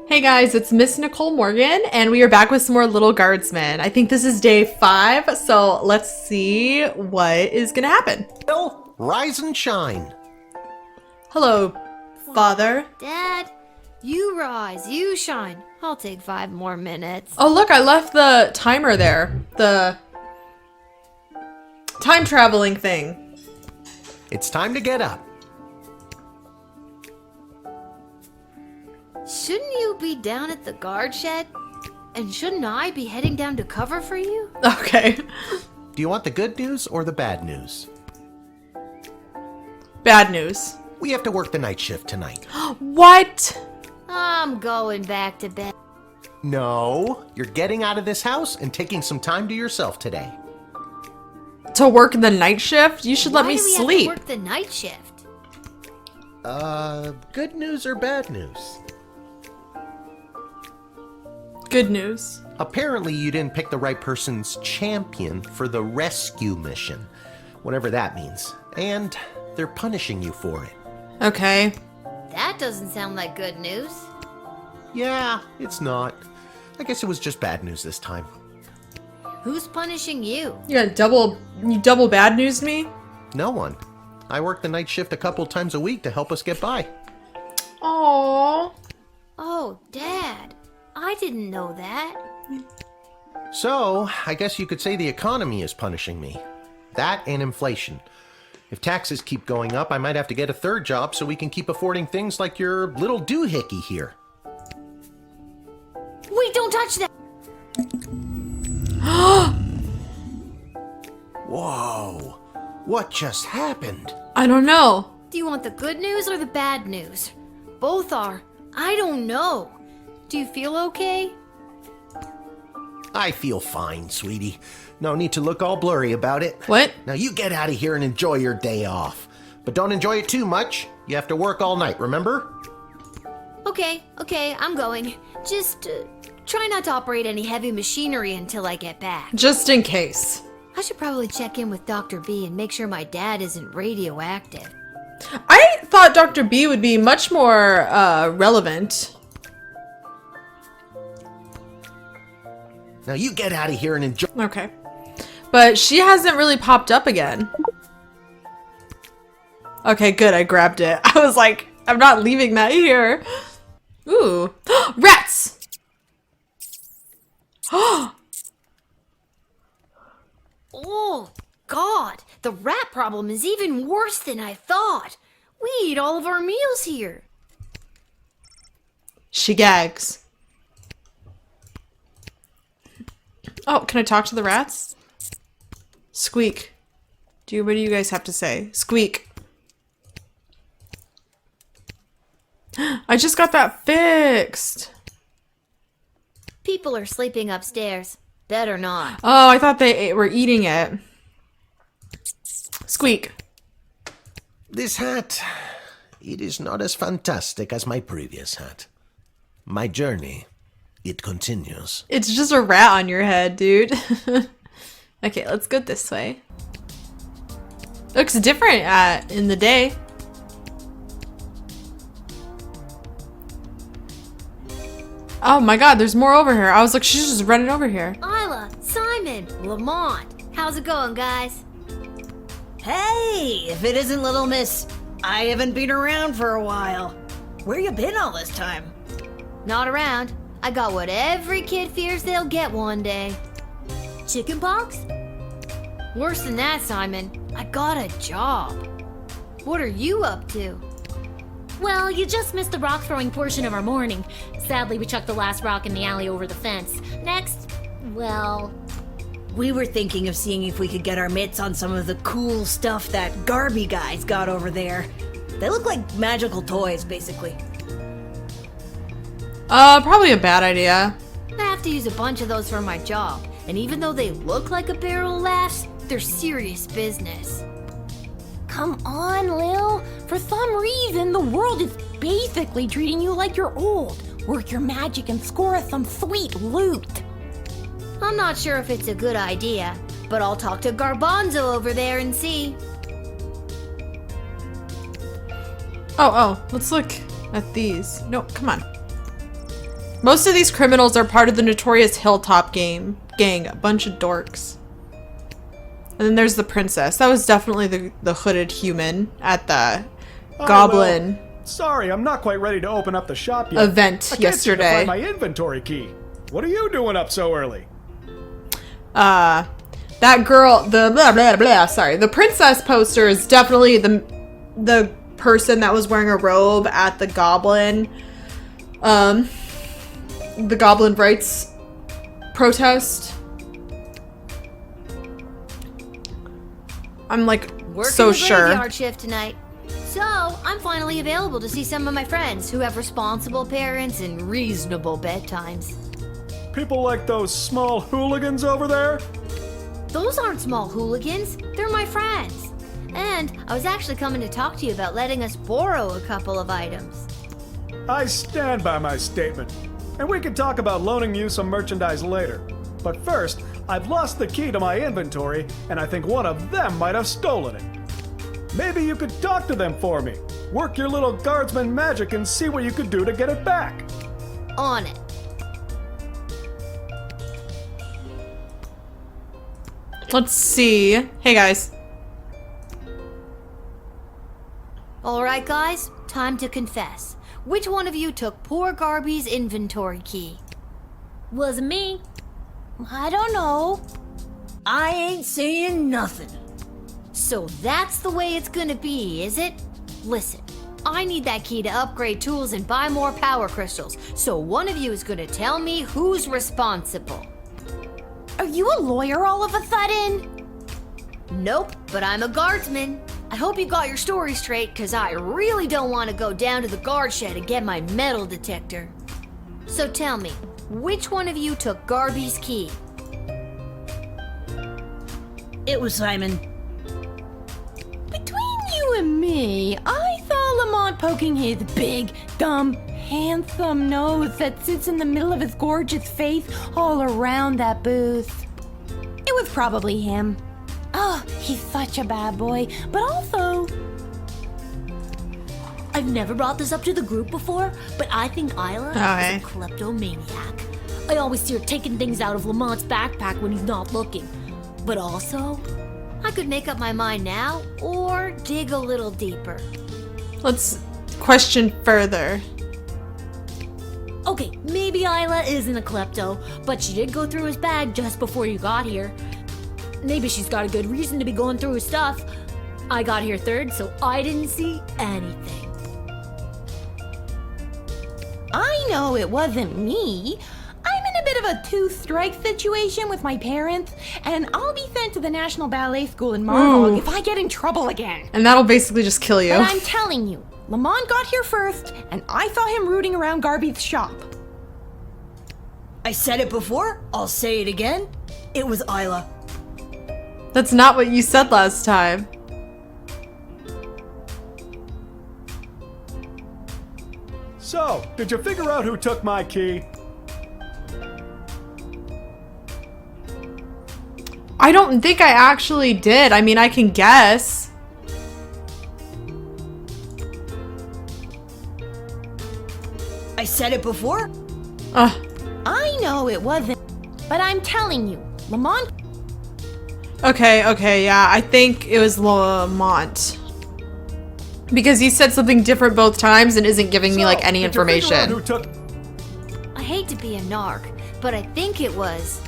Hey guys, it's Miss Nicole Morgan, and we are back with some more Lil Guardsman. I think this is day 5, so let's see what is gonna happen. Well, rise and shine. Hello, father. Dad, you rise, you shine. I'll take 5 more minutes. Oh look, I left the timer there. The time traveling thing. It's time to get up. Shouldn't you be down at the guard shed? And shouldn't I be heading down to cover for you? Okay. Do you want the good news or the bad news? Bad news. We have to work the night shift tonight. What? I'm going back to bed. No, you're getting out of this house and taking some time to yourself today. To work the night shift? You should let me Why do we sleep. have to work the night shift? Good news or bad news? Good news. Apparently you didn't pick the right person's champion for the rescue mission, whatever that means, and they're punishing you for it. Okay. That doesn't sound like good news. Yeah, it's not. I guess it was just bad news this time. Who's punishing you? You double bad news me? No one. I work the night shift a couple times a week to help us get by. Aww. Oh, Dad, I didn't know that. So, I guess you could say the economy is punishing me. That and inflation. If taxes keep going up, I might have to get a third job so we can keep affording things like your little doohickey here. Wait, don't touch that! Whoa! What just happened? I don't know. Do you want the good news or the bad news? Both are. I don't know. Do you feel okay? I feel fine, sweetie. No need to look all blurry about it. What? Now you get out of here and enjoy your day off. But don't enjoy it too much. You have to work all night, remember? Okay, I'm going. Just try not to operate any heavy machinery until I get back. Just in case. I should probably check in with Dr. B and make sure my dad isn't radioactive. I thought Dr. B would be much more relevant. Now you get out of here and enjoy. Okay. But she hasn't really popped up again. Okay, good. I grabbed it. I was like, I'm not leaving that here. Ooh. Rats! Oh, God. The rat problem is even worse than I thought. We eat all of our meals here. She gags. Oh, can I talk to the rats? Squeak. What do you guys have to say? Squeak. I just got that fixed. People are sleeping upstairs. Better not. Oh, I thought they were eating it. Squeak. This hat, it is not as fantastic as my previous hat. My journey, it continues. It's just a rat on your head, dude. Okay, let's go this way. Looks different in the day. Oh my god, there's more over here. I was like, she's just running over here. Isla, Simon, Lamont. How's it going, guys? Hey, if it isn't Little Miss, I haven't been around for a while. Where you been all this time? Not around. I got what every kid fears they'll get one day. Chickenpox? Worse than that, Simon. I got a job. What are you up to? Well, you just missed the rock throwing portion of our morning. Sadly, we chucked the last rock in the alley over the fence. Next, well... We were thinking of seeing if we could get our mitts on some of the cool stuff that Garby guys got over there. They look like magical toys, basically. Probably a bad idea. I have to use a bunch of those for my job. And even though they look like a barrel of laughs, they're serious business. Come on, Lil. For some reason, the world is basically treating you like you're old. Work your magic and score us some sweet loot. I'm not sure if it's a good idea, but I'll talk to Garbanzo over there and see. Oh, let's look at these. No, come on. Most of these criminals are part of the notorious Hilltop gang. A bunch of dorks. And then there's the princess. That was definitely the hooded human at the goblin Sorry, I'm not quite ready to open up the shop yet. event I can't seem to yesterday. find my inventory key. What are you doing up so early? That girl, the blah blah blah, sorry. The princess poster is definitely the person that was wearing a robe at the goblin rights protest. I'm like Working so the sure. graveyard shift tonight. So, I'm finally available to see some of my friends who have responsible parents and reasonable bedtimes. People like those small hooligans over there? Those aren't small hooligans, they're my friends. And I was actually coming to talk to you about letting us borrow a couple of items. I stand by my statement. And we can talk about loaning you some merchandise later. But first, I've lost the key to my inventory, and I think one of them might have stolen it. Maybe you could talk to them for me. Work your little guardsman magic and see what you could do to get it back. On it. Let's see. Hey guys. Alright guys, time to confess. Which one of you took poor Garby's inventory key? Wasn't me. I don't know. I ain't saying nothing. So that's the way it's gonna be, is it? Listen, I need that key to upgrade tools and buy more power crystals, so one of you is gonna tell me who's responsible. Are you a lawyer all of a sudden? Nope, but I'm a guardsman. I hope you got your story straight, cause I really don't want to go down to the guard shed and get my metal detector. So tell me, which one of you took Garby's key? It was Simon. Between you and me, I saw Lamont poking his big, dumb, handsome nose that sits in the middle of his gorgeous face all around that booth. It was probably him. Oh, he's such a bad boy, but also... I've never brought this up to the group before, but I think Isla Okay. is a kleptomaniac. I always see her taking things out of Lamont's backpack when he's not looking. But also, I could make up my mind now, or dig a little deeper. Let's question further. okay, maybe Isla isn't a klepto, but she did go through his bag just before you got here. Maybe she's got a good reason to be going through his stuff. I got here third, so I didn't see anything. I know it wasn't me. I'm in a bit of a two-strike situation with my parents, and I'll be sent to the National Ballet School in Marburg Ooh. if I get in trouble again. And that'll basically just kill you. But I'm telling you, Lamont got here first, and I saw him rooting around Garby's shop. I said it before, I'll say it again. It was Isla. That's not what you said last time. So, did you figure out who took my key? I don't think I actually did. I mean, I can guess. I said it before. I know it wasn't, but I'm telling you, Lamont... Okay, yeah. I think it was Lamont. Because he said something different both times and isn't giving me, like, any did you figure out information. who took... I hate to be a narc, but I think it was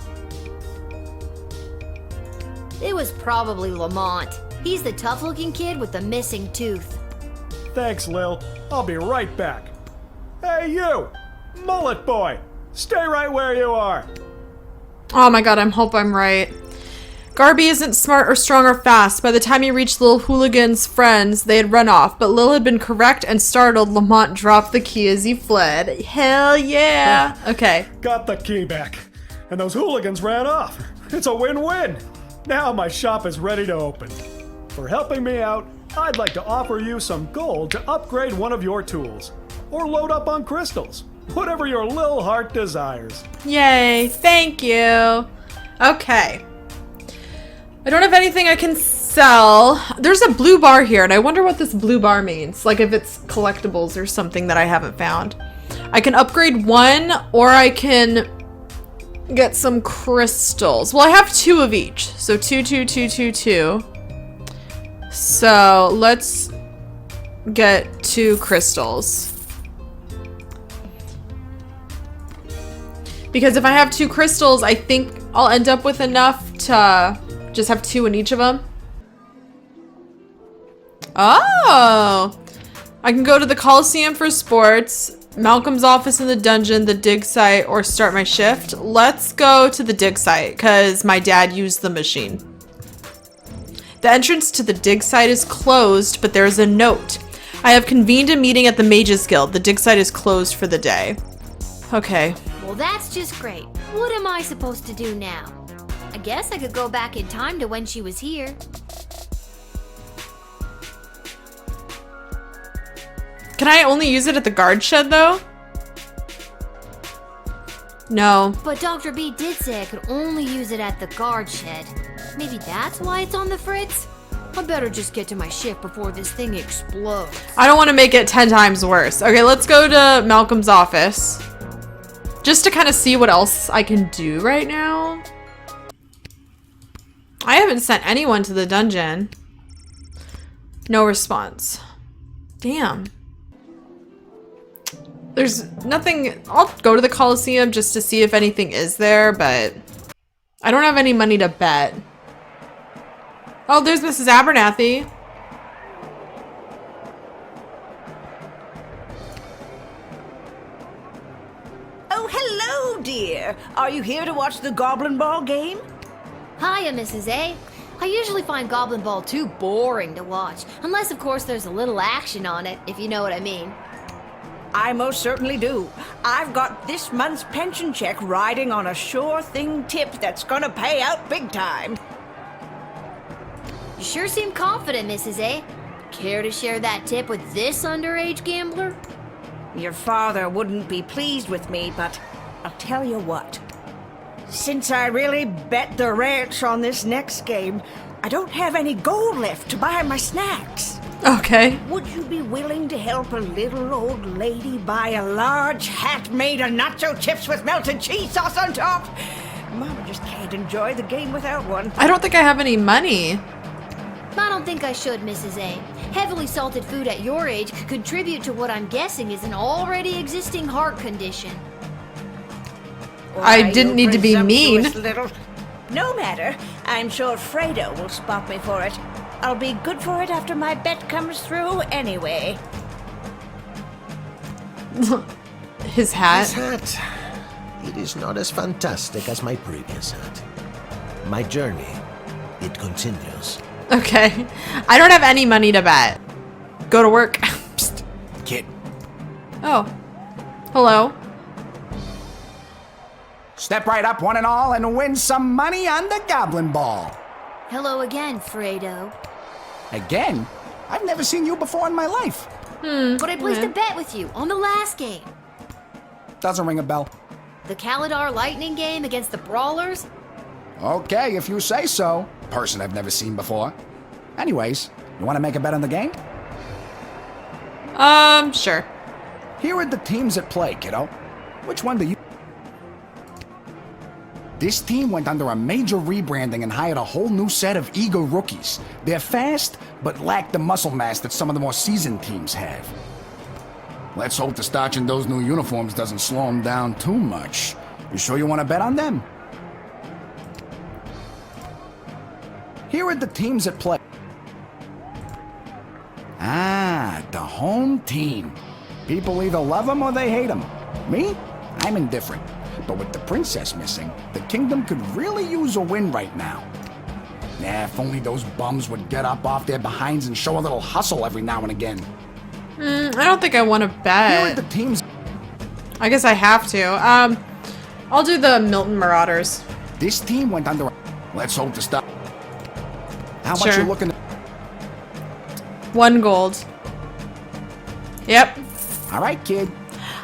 probably Lamont. He's the tough-looking kid with the missing tooth. Thanks, Lil. I'll be right back. Hey, you! Mullet boy! Stay right where you are! Oh my god, I hope I'm right. Garby isn't smart or strong or fast. By the time he reached Lil Hooligan's friends, they had run off. But Lil had been correct, and startled, Lamont dropped the key as he fled. Hell yeah! Okay. Got the key back. And those hooligans ran off. It's a win-win. Now my shop is ready to open. For helping me out, I'd like to offer you some gold to upgrade one of your tools. Or load up on crystals. Whatever your Lil heart desires. Yay, thank you. Okay. I don't have anything I can sell. There's a blue bar here, and I wonder what this blue bar means. Like if it's collectibles or something that I haven't found. I can upgrade one, or I can get some crystals. Well, I have 2 of each. So 2, 2, 2, 2, 2. So let's get 2 crystals. Because if I have 2 crystals, I think I'll end up with enough to just have 2 in each of them. Oh! I can go to the Coliseum for sports, Malcolm's office in the dungeon, the dig site, or start my shift. Let's go to the dig site, because my dad used the machine. The entrance to the dig site is closed, but there is a note. I have convened a meeting at the Mages Guild. The dig site is closed for the day. Okay. Well, that's just great. What am I supposed to do now? I guess I could go back in time to when she was here. Can I only use it at the guard shed, though? No. But Dr. B did say I could only use it at the guard shed. Maybe that's why it's on the fritz? I better just get to my shift before this thing explodes. I don't want to make it 10 times worse. Okay, let's go to Malcolm's office. Just to kind of see what else I can do right now. I haven't sent anyone to the dungeon. No response. Damn. There's nothing. I'll go to the Coliseum just to see if anything is there, but I don't have any money to bet. Oh, there's Mrs. Abernathy. Oh, hello, dear. Are you here to watch the Goblin Ball game? Hiya, Mrs. A. I usually find Goblin Ball too boring to watch, unless of course there's a little action on it, if you know what I mean. I most certainly do. I've got this month's pension check riding on a sure thing tip that's gonna pay out big time. You sure seem confident, Mrs. A. Care to share that tip with this underage gambler? Your father wouldn't be pleased with me, but I'll tell you what. Since I really bet the ranch on this next game, I don't have any gold left to buy my snacks. Okay. Would you be willing to help a little old lady buy a large hat made of nacho chips with melted cheese sauce on top? Mama just can't enjoy the game without one. I don't think I have any money. I don't think I should, Mrs. A. Heavily salted food at your age could contribute to what I'm guessing is an already existing heart condition. I didn't need to be mean. Little... No matter. I'm sure Fredo will spot me for it. I'll be good for it after my bet comes through anyway. His hat. This hat, it is not as fantastic as my previous hat. My journey, it continues. Okay. I don't have any money to bet. Go to work. Psst, kid. Oh. Hello. Step right up, one and all, and win some money on the Goblin Ball. Hello again, Fredo. Again? I've never seen you before in my life. But I placed a bet with you on the last game. Doesn't ring a bell. The Kalidar Lightning game against the Brawlers? Okay, if you say so. Person I've never seen before. Anyways, you want to make a bet on the game? Sure. Here are the teams at play, kiddo. Which one do you... This team went under a major rebranding and hired a whole new set of eager rookies. They're fast, but lack the muscle mass that some of the more seasoned teams have. Let's hope the starch in those new uniforms doesn't slow them down too much. You sure you want to bet on them? Here are the teams at play. Ah, the home team. People either love them or they hate them. Me? I'm indifferent. But with the princess missing, the kingdom could really use a win right now. Nah, if only those bums would get up off their behinds and show a little hustle every now and again. I don't think I want to Here are bet. the teams. I guess I have to. I'll do the Milton Marauders. This team went under. Let's hope to stop. How much Sure. you looking? 1 gold. Yep. All right, kid.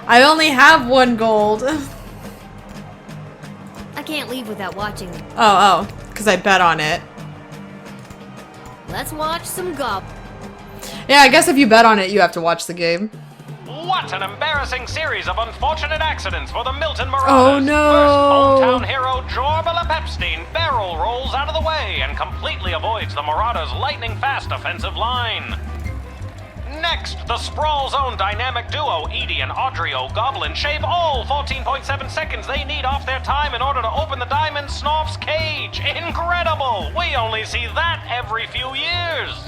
I only have 1 gold. I can't leave without watching. Oh, because I bet on it. Let's watch some Gob. Yeah, I guess if you bet on it, you have to watch the game. What an embarrassing series of unfortunate accidents for the Milton Marauders. Oh, no. First, hometown hero Jorbala Pepstein barrel rolls out of the way and completely avoids the Marauders' lightning-fast offensive line. Next, the Sprawl's own dynamic duo, Edie and Audrey O'Goblin, shave all 14.7 seconds they need off their time in order to open the Diamond Snorf's cage. Incredible! We only see that every few years.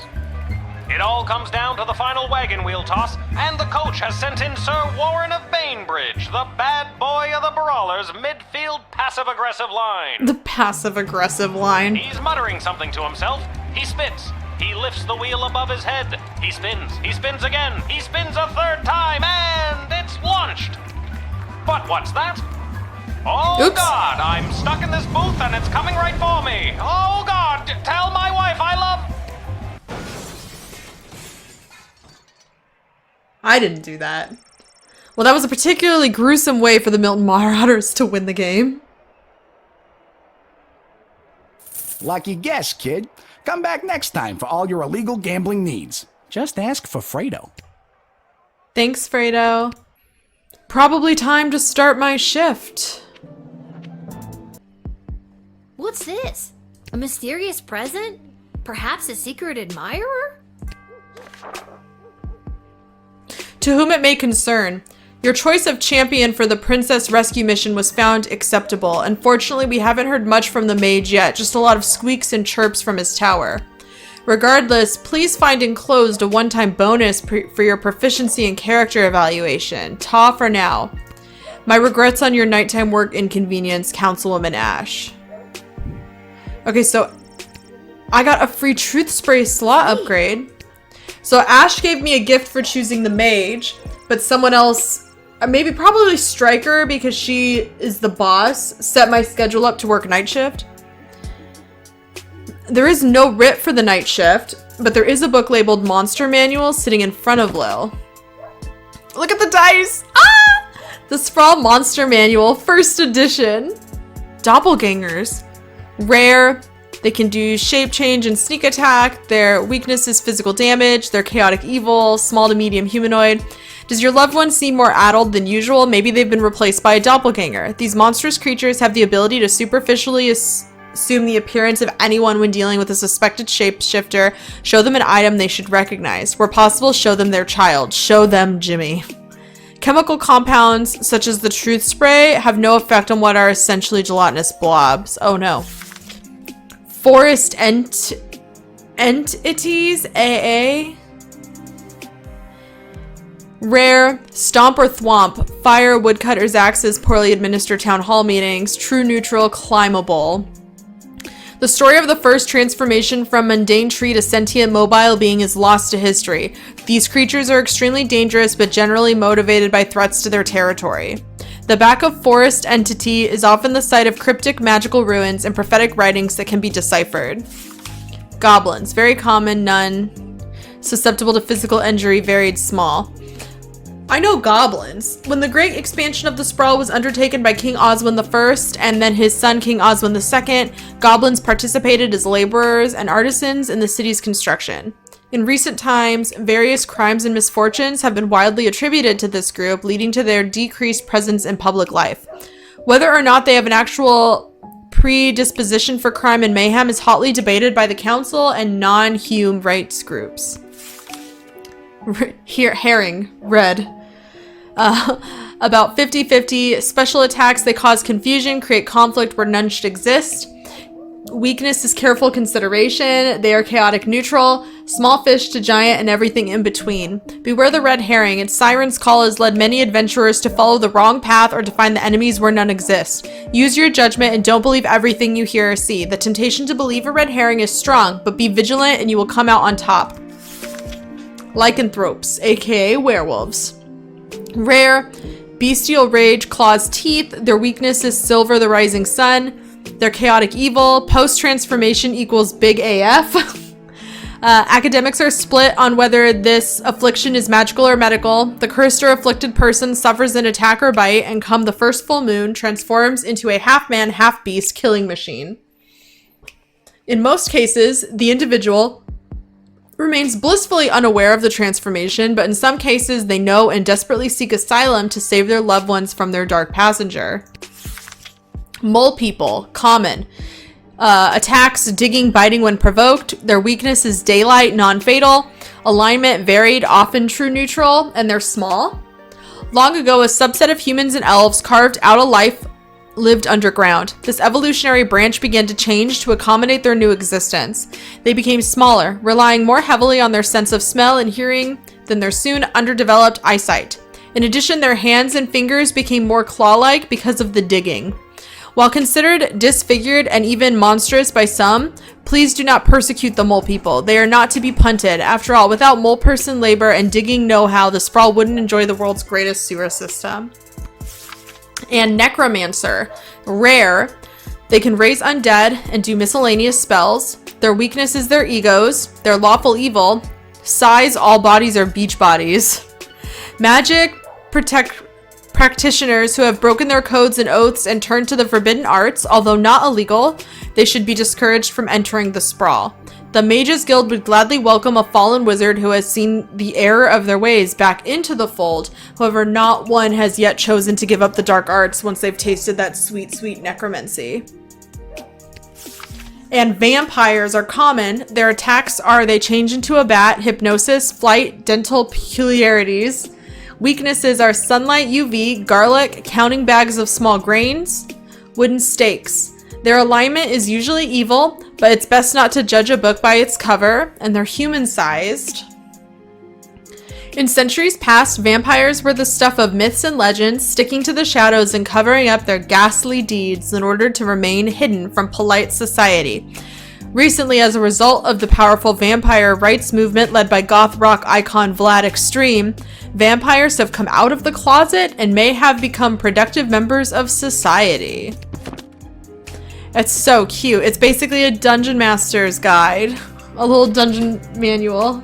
It all comes down to the final wagon wheel toss, and the coach has sent in Sir Warren of Bainbridge, the bad boy of the Brawlers' midfield passive-aggressive line. The passive-aggressive line. He's muttering something to himself. He spits. He lifts the wheel above his head. He spins. He spins again. He spins a third time, and it's launched. But what's that? Oh, Oops. God, I'm stuck in this booth, and it's coming right for me. Oh, God, tell my wife I love... I didn't do that. Well, that was a particularly gruesome way for the Milton Marauders to win the game. Lucky guess, kid. Come back next time for all your illegal gambling needs. Just ask for Fredo. Thanks, Fredo. Probably time to start my shift. What's this? A mysterious present? Perhaps a secret admirer? To whom it may concern, your choice of champion for the princess rescue mission was found acceptable. Unfortunately, we haven't heard much from the mage yet, just a lot of squeaks and chirps from his tower. Regardless, please find enclosed a one-time bonus for your proficiency and character evaluation. Ta for now. My regrets on your nighttime work inconvenience, Councilwoman Ash. Okay, so I got a free truth spray slot upgrade. So Ash gave me a gift for choosing the mage, but someone else, maybe probably Striker because she is the boss, set my schedule up to work night shift. There is no writ for the night shift, but there is a book labeled Monster Manual sitting in front of Lil. Look at the dice! Ah! The Sprawl Monster Manual, first edition. Doppelgangers. Rare. They can do shape change and sneak attack. Their weakness is physical damage. They're chaotic evil, small to medium humanoid. Does your loved one seem more addled than usual? Maybe they've been replaced by a doppelganger. These monstrous creatures have the ability to superficially assume the appearance of anyone when dealing with a suspected shapeshifter. Show them an item they should recognize. Where possible, show them their child. Show them Jimmy. Chemical compounds, such as the truth spray, have no effect on what are essentially gelatinous blobs. Oh no. Forest entities, AA. Rare, stomp or thwomp, fire, woodcutter's axes, poorly administered town hall meetings, true neutral, climbable. The story of the first transformation from mundane tree to sentient mobile being is lost to history. These creatures are extremely dangerous but generally motivated by threats to their territory. The back of forest entity is often the site of cryptic magical ruins and prophetic writings that can be deciphered. Goblins, very common, none. Susceptible to physical injury, varied, small. I know goblins. When the great expansion of the Sprawl was undertaken by King Oswin I and then his son King Oswin II, goblins participated as laborers and artisans in the city's construction. In recent times, various crimes and misfortunes have been widely attributed to this group, leading to their decreased presence in public life. Whether or not they have an actual predisposition for crime and mayhem is hotly debated by the council and non-human rights groups. Herring, red. About 50-50. Special attacks, they cause confusion, create conflict where none should exist. Weakness is careful consideration. They are chaotic neutral, small fish to giant and everything in between. Beware the red herring. Its siren's call has led many adventurers to follow the wrong path or to find the enemies where none exist. Use your judgment and don't believe everything you hear or see. The temptation to believe a red herring is strong, but be vigilant and you will come out on top. Lycanthropes, aka werewolves. Rare, bestial rage, claws, teeth. Their weakness is silver, the rising sun. They're chaotic evil. Post-transformation equals big AF. Academics are split on whether this affliction is magical or medical. The cursed or afflicted person suffers an attack or bite and come the first full moon transforms into a half-man, half-beast killing machine. In most cases, the individual remains blissfully unaware of the transformation, but in some cases they know and desperately seek asylum to save their loved ones from their dark passenger. Mole people, common. Attacks, digging, biting when provoked. Their weakness is daylight, non-fatal. Alignment varied, often true neutral, and they're small. Long ago, a subset of humans and elves carved out a life lived underground. This evolutionary branch began to change to accommodate their new existence. They became smaller, relying more heavily on their sense of smell and hearing than their soon underdeveloped eyesight. In addition, their hands and fingers became more claw-like because of the digging. While considered disfigured and even monstrous by some, please do not persecute the mole people. They are not to be punted. After all, without mole person labor and digging know-how, the Sprawl wouldn't enjoy the world's greatest sewer system. And necromancer, rare. They can raise undead and do miscellaneous spells. Their weakness is their egos. Their lawful evil. Size, all bodies are beach bodies. Magic, practitioners who have broken their codes and oaths and turned to the forbidden arts, although not illegal, they should be discouraged from entering the Sprawl. The Mages Guild would gladly welcome a fallen wizard who has seen the error of their ways back into the fold. However, not one has yet chosen to give up the dark arts once they've tasted that sweet, sweet necromancy. And vampires are common. Their attacks are they change into a bat, hypnosis, flight, dental peculiarities. Weaknesses are sunlight, UV, garlic, counting bags of small grains, wooden stakes. Their alignment is usually evil, but it's best not to judge a book by its cover, and they're human-sized. In centuries past, vampires were the stuff of myths and legends, sticking to the shadows and covering up their ghastly deeds in order to remain hidden from polite society. Recently, as a result of the powerful vampire rights movement led by goth rock icon Vlad Extreme, vampires have come out of the closet and may have become productive members of society. It's so cute. It's basically a dungeon master's guide. A little dungeon manual.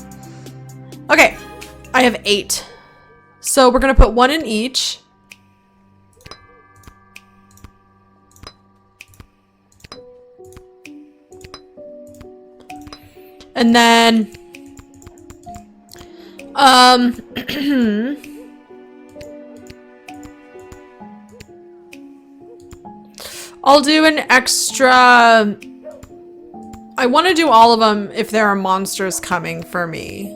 Okay, I have 8. So we're gonna put 1 in each. And then, I'll do an extra, I want to do all of them if there are monsters coming for me.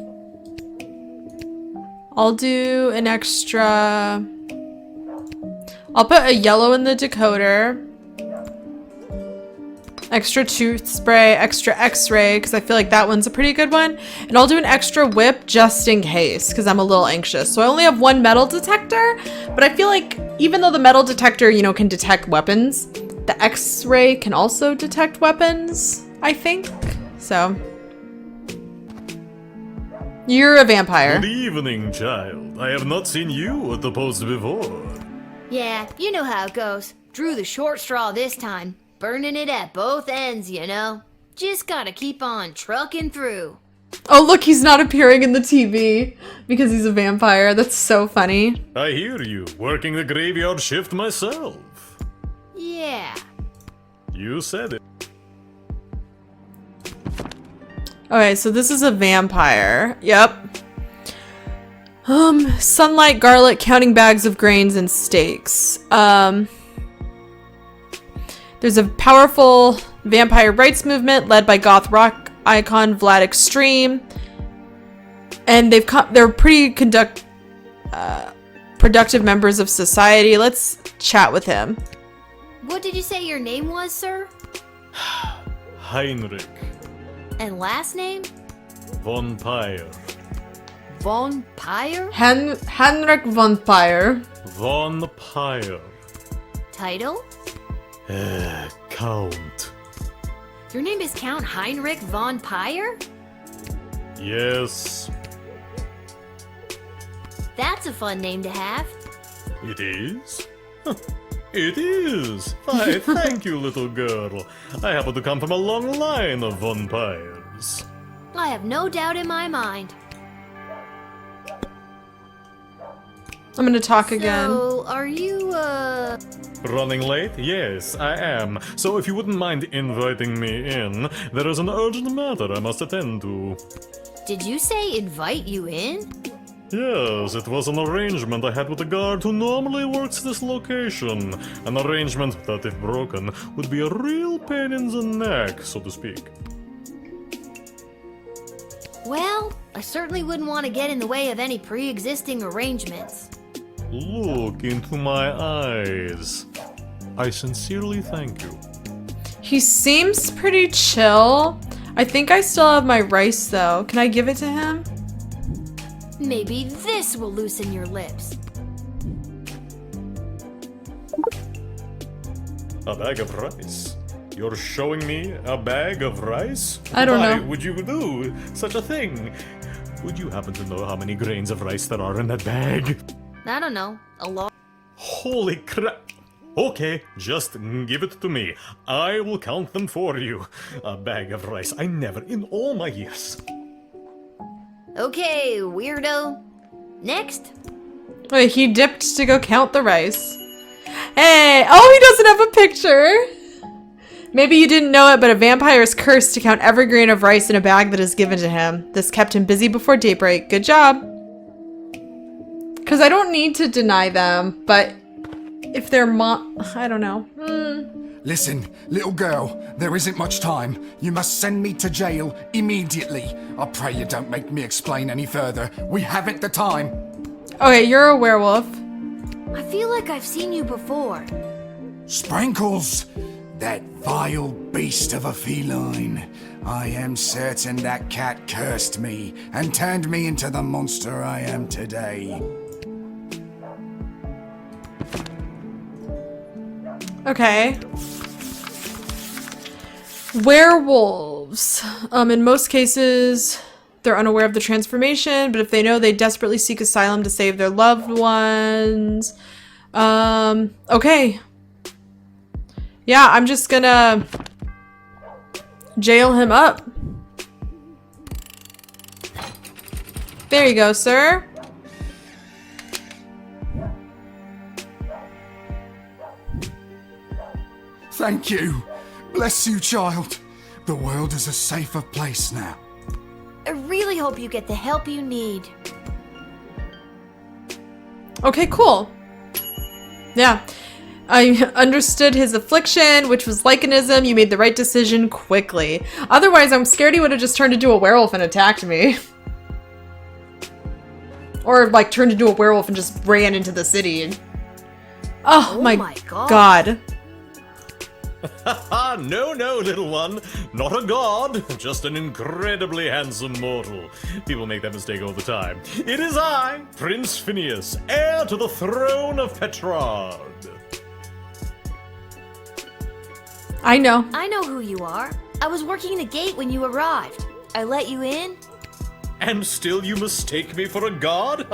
I'll do an extra, I'll put a yellow in the decoder. Extra tooth spray, extra x-ray, because I feel like that one's a pretty good one. And I'll do an extra whip just in case, because I'm a little anxious. So I only have 1 metal detector, but I feel like even though the metal detector, you know, can detect weapons, the x-ray can also detect weapons, I think. So. You're a vampire. Good evening, child. I have not seen you at the post before. Yeah, you know how it goes. Drew the short straw this time. Burning it at both ends, you know? Just gotta keep on trucking through. Oh, look, he's not appearing in the TV because he's a vampire. That's so funny. I hear you, working the graveyard shift myself. Yeah. You said it. Okay, so this is a vampire. Yep. Sunlight, garlic, counting bags of grains, and steaks. There's a powerful vampire rights movement led by goth rock icon Vlad Extreme, and they're pretty productive members of society. Let's chat with him. What did you say your name was, sir? Heinrich. And last name? Von Pyre. Von Pyre? Heinrich von Pyre. Von Pyre. Title? Count. Your name is Count Heinrich von Pyre? Yes. That's a fun name to have. It is? It is. Why, thank you, little girl. I happen to come from a long line of von Pyres. I have no doubt in my mind. I'm gonna talk again. So, are you, Running late? Yes, I am. So if you wouldn't mind inviting me in, there is an urgent matter I must attend to. Did you say invite you in? Yes, it was an arrangement I had with the guard who normally works this location. An arrangement that, if broken, would be a real pain in the neck, so to speak. Well, I certainly wouldn't want to get in the way of any pre-existing arrangements. Look into my eyes. I sincerely thank you. He seems pretty chill. I think I still have my rice though. Can I give it to him? Maybe this will loosen your lips. A bag of rice? You're showing me a bag of rice? I don't Why know. would you do such a thing? Would you happen to know how many grains of rice there are in that bag? I don't know, a lot. Holy crap! Okay, just give it to me. I will count them for you. A bag of rice. I never, in all my years. Okay, weirdo. Next. Wait, he dipped to go count the rice. Hey! Oh, he doesn't have a picture! Maybe you didn't know it, but a vampire is cursed to count every grain of rice in a bag that is given to him. This kept him busy before daybreak. Good job. Because I don't need to deny them, but if they're I don't know. Listen, little girl, there isn't much time. You must send me to jail immediately. I pray you don't make me explain any further. We haven't the time. Okay, you're a werewolf. I feel like I've seen you before. Sprinkles! That vile beast of a feline. I am certain that cat cursed me and turned me into the monster I am today. Okay. Werewolves. In most cases, they're unaware of the transformation, but if they know, they desperately seek asylum to save their loved ones. Okay. Yeah, I'm just gonna jail him up. There you go, sir. Thank you. Bless you, child. The world is a safer place now. I really hope you get the help you need. Okay, cool. Yeah. I understood his affliction, which was lichenism. You made the right decision quickly. Otherwise, I'm scared he would have just turned into a werewolf and attacked me. Or, like, turned into a werewolf and just ran into the city. Oh my god. No, little one. Not a god, just an incredibly handsome mortal. People make that mistake all the time. It is I, Prince Phineas, heir to the throne of Petrarch. I know. I know who you are. I was working the gate when you arrived. I let you in. And still you mistake me for a god?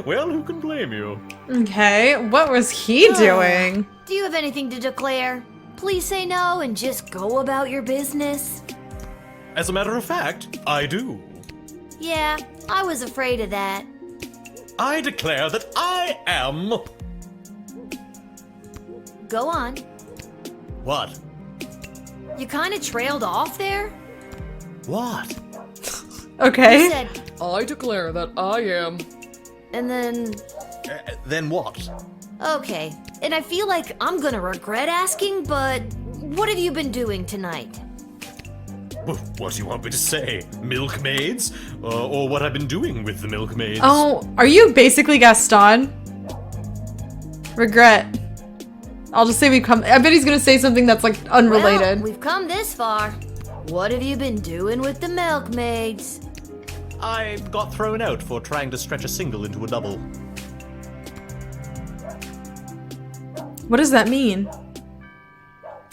Well, who can blame you? Okay, what was he doing? Do you have anything to declare? Please say no and just go about your business. As a matter of fact, I do. Yeah, I was afraid of that. I declare that I am... Go on. What? You kind of trailed off there? What? Okay. You said, I declare that I am. and then... Then what? Okay, and I feel like I'm gonna regret asking, but what have you been doing tonight? What do you want me to say? Milkmaids? Or what I've been doing with the milkmaids? Oh, are you basically Gaston? Regret. I'll just say I bet he's gonna say something that's like unrelated. Well, we've come this far. What have you been doing with the milkmaids? I got thrown out for trying to stretch a single into a double. What does that mean?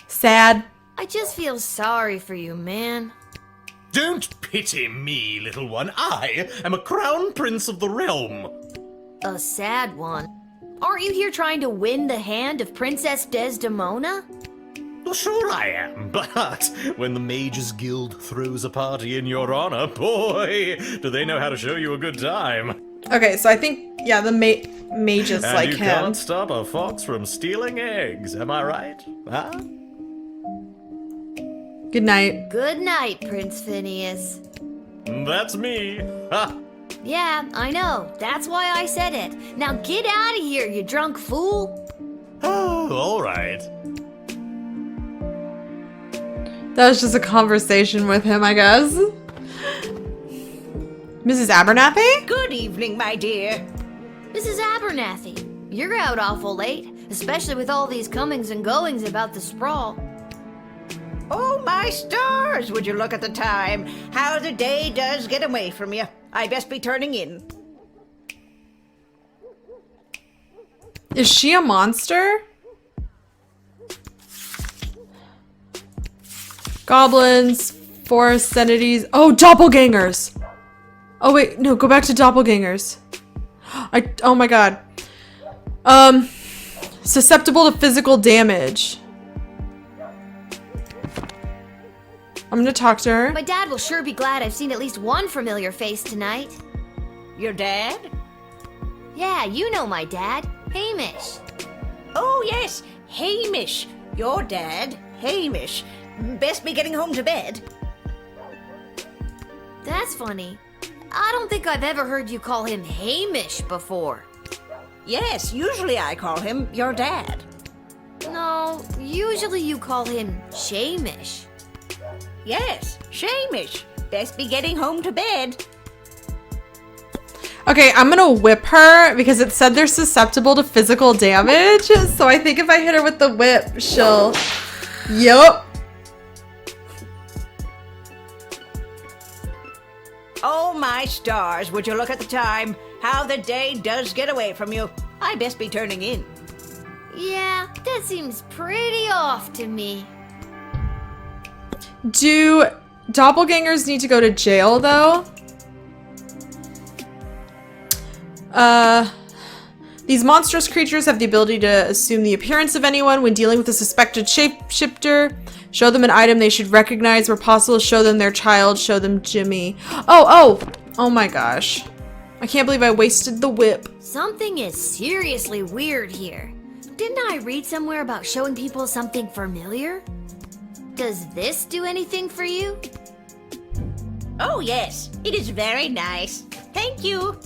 Sad. I just feel sorry for you, man. Don't pity me, little one. I am a crown prince of the realm. A sad one. Aren't you here trying to win the hand of Princess Desdemona? Well, sure I am, but when the Mages Guild throws a party in your honor, boy, do they know how to show you a good time. Okay, so I think, yeah, the mages And like you him. can't stop a fox from stealing eggs, am I right? Huh? Good night. Good night, Prince Phineas. That's me. Ha! Yeah, I know. That's why I said it. Now get out of here, you drunk fool. Oh, all right. That was just a conversation with him, I guess. Mrs. Abernathy? Good evening, my dear. Mrs. Abernathy, you're out awful late, especially with all these comings and goings about the Sprawl. Oh, my stars! Would you look at the time? How the day does get away from you. I best be turning in. Is she a monster? Goblins, forest entities. Oh, doppelgangers! Oh wait, no, go back to doppelgangers. Oh my god. Susceptible to physical damage. I'm gonna talk to her. My dad will sure be glad I've seen at least one familiar face tonight. Your dad? Yeah, you know my dad, Hamish. Oh, yes, Hamish. Your dad, Hamish. Best be getting home to bed. That's funny. I don't think I've ever heard you call him Hamish before. Yes, usually I call him your dad. No, usually you call him Shamish. Yes, Shamish. Best be getting home to bed. Okay, I'm gonna whip her because it said they're susceptible to physical damage. So I think if I hit her with the whip, she'll... Yup. Oh, my stars, would you look at the time? How the day does get away from you. I best be turning in. Yeah, that seems pretty off to me. Do doppelgangers need to go to jail, though? These monstrous creatures have the ability to assume the appearance of anyone when dealing with a suspected shapeshifter. Show them an item they should recognize where possible. Show them their child. Show them Jimmy. Oh my gosh. I can't believe I wasted the whip. Something is seriously weird here. Didn't I read somewhere about showing people something familiar? Does this do anything for you? Oh, yes, it is very nice. Thank you.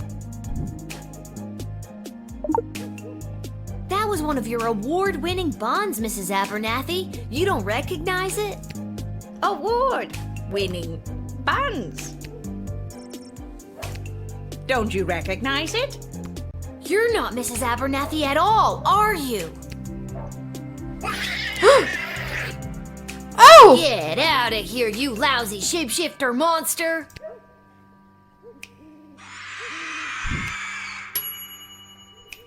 That was one of your award-winning bonds, Mrs. Abernathy. You don't recognize it? Award-winning buns. Don't you recognize it? You're not Mrs. Abernathy at all, are you? Oh! Get out of here, you lousy shapeshifter monster!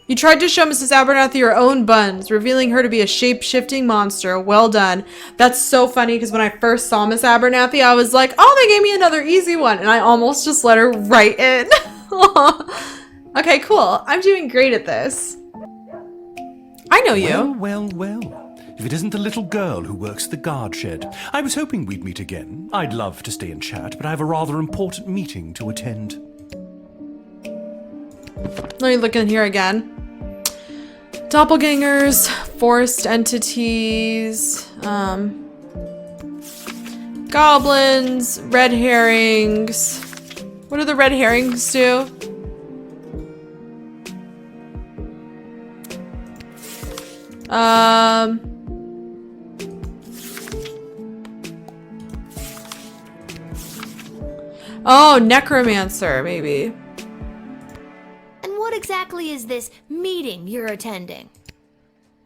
You tried to show Mrs. Abernathy your own buns, revealing her to be a shape-shifting monster. Well done. That's so funny because when I first saw Miss Abernathy, I was like, oh, they gave me another easy one. And I almost just let her right in. Okay, cool. I'm doing great at this. I know you. Well. If it isn't the little girl who works the guard shed. I was hoping we'd meet again. I'd love to stay and chat, but I have a rather important meeting to attend. Let me look in here again. Doppelgangers, forest entities, goblins, red herrings. What do the red herrings do? Oh, necromancer, maybe. And what exactly is this meeting you're attending?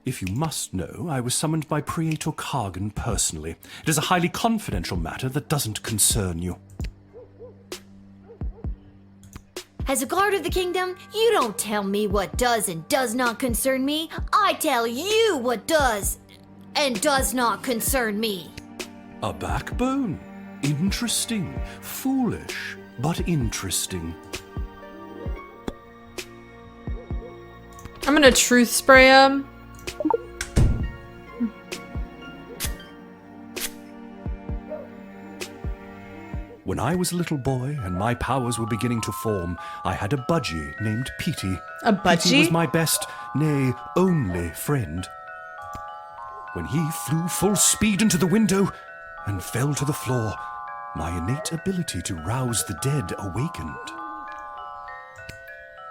If you must know, I was summoned by Praetor Kargan personally. It is a highly confidential matter that doesn't concern you. As a guard of the kingdom, you don't tell me what does and does not concern me. I tell you what does and does not concern me. A backbone. Interesting. Foolish, but interesting. I'm gonna truth spray him. When I was a little boy and my powers were beginning to form, I had a budgie named Petey. A Petey budgie? was my best, nay, only friend. When he flew full speed into the window and fell to the floor, My innate ability to rouse the dead awakened.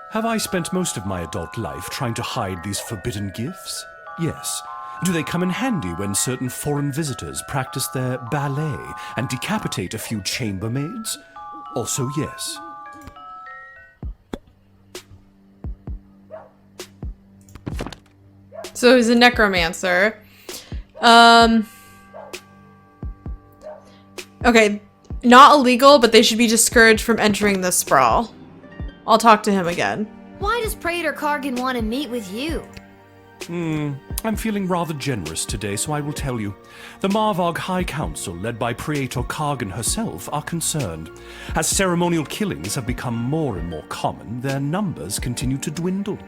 Have I spent most of my adult life trying to hide these forbidden gifts? Yes. Do they come in handy when certain foreign visitors practice their ballet and decapitate a few chambermaids? Also, yes. So he's a necromancer. Okay, not illegal, but they should be discouraged from entering the Sprawl. I'll talk to him again. Why does Praetor Kargan want to meet with you? I'm feeling rather generous today, so I will tell you. The Marvog High Council, led by Praetor Kargan herself, are concerned. As ceremonial killings have become more and more common, their numbers continue to dwindle.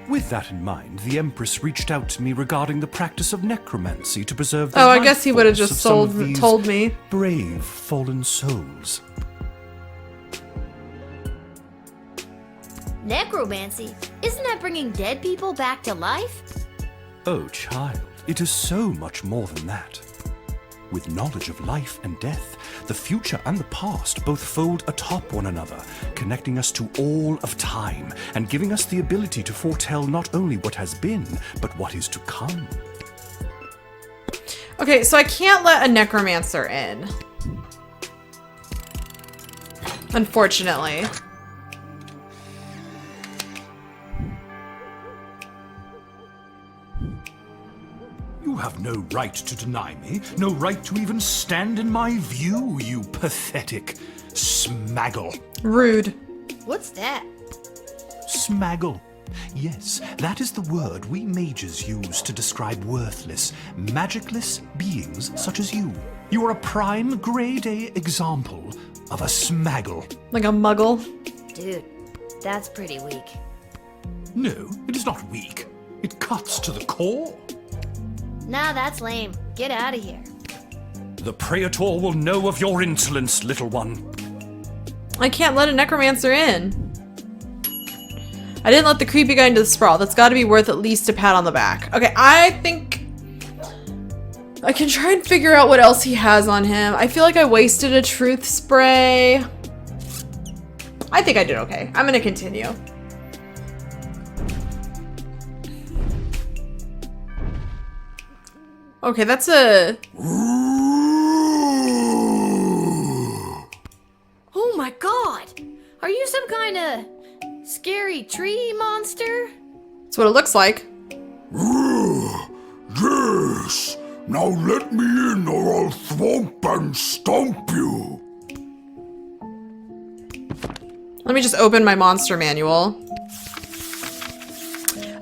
With that in mind, the Empress reached out to me regarding the practice of necromancy to preserve the I guess he would have life just force of some of these told me. brave fallen souls. Necromancy? Isn't that bringing dead people back to life? Oh, child, it is so much more than that. With knowledge of life and death, the future and the past both fold atop one another, connecting us to all of time and giving us the ability to foretell not only what has been, but what is to come. Okay, so I can't let a necromancer in. Unfortunately. You have no right to deny me, no right to even stand in my view, you pathetic smaggle. Rude. What's that? Smaggle. Yes, that is the word we mages use to describe worthless, magicless beings such as you. You are a prime grade A example of a smaggle. Like a muggle? Dude, that's pretty weak. No, it is not weak. It cuts to the core. Nah, that's lame. Get out of here. The Praetor will know of your insolence, little one. I can't let a necromancer in. I didn't let the creepy guy into the Sprawl. That's got to be worth at least a pat on the back. Okay, I think I can try and figure out what else he has on him. I feel like I wasted a truth spray. I think I did okay. I'm gonna continue. Okay, that's a... Oh my god! Are you some kind of scary tree monster? That's what it looks like. Yes! Now let me in or I'll thwomp and stomp you! Let me just open my monster manual.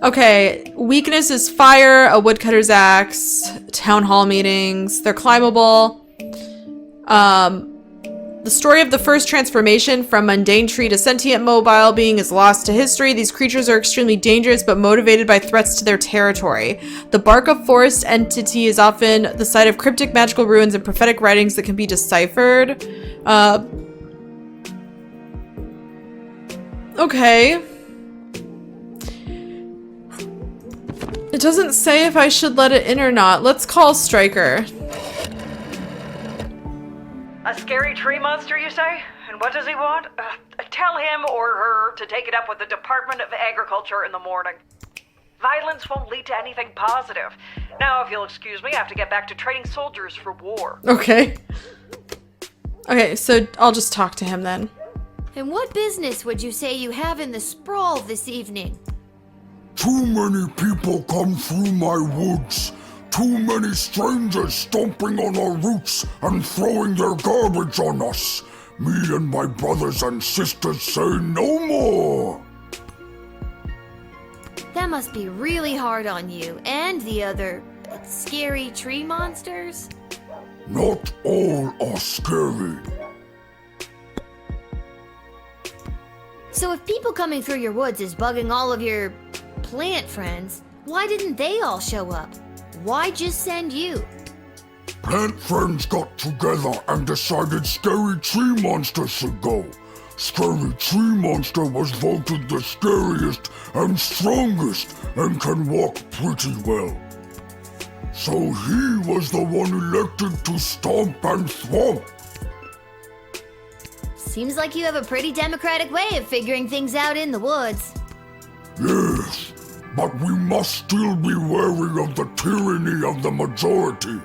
Okay, weakness is fire, a woodcutter's axe, town hall meetings. They're climbable. The story of the first transformation from mundane tree to sentient mobile being is lost to history. These creatures are extremely dangerous but motivated by threats to their territory. The bark of forest entity is often the site of cryptic magical ruins and prophetic writings that can be deciphered. Okay. It doesn't say if I should let it in or not. Let's call Stryker. A scary tree monster, you say? And what does he want? Tell him or her to take it up with the Department of Agriculture in the morning. Violence won't lead to anything positive. Now, if you'll excuse me, I have to get back to training soldiers for war. Okay. Okay, so I'll just talk to him then. And what business would you say you have in the Sprawl this evening? Too many people come through my woods. Too many strangers stomping on our roots and throwing their garbage on us. Me and my brothers and sisters say no more. That must be really hard on you and the other scary tree monsters. Not all are scary. So if people coming through your woods is bugging all of your plant friends, why didn't they all show up? Why just send you? Plant friends got together and decided Scary Tree Monster should go. Scary Tree Monster was voted the scariest and strongest and can walk pretty well. So he was the one elected to stomp and thwomp. Seems like you have a pretty democratic way of figuring things out in the woods. Yes, but we must still be wary of the tyranny of the majority.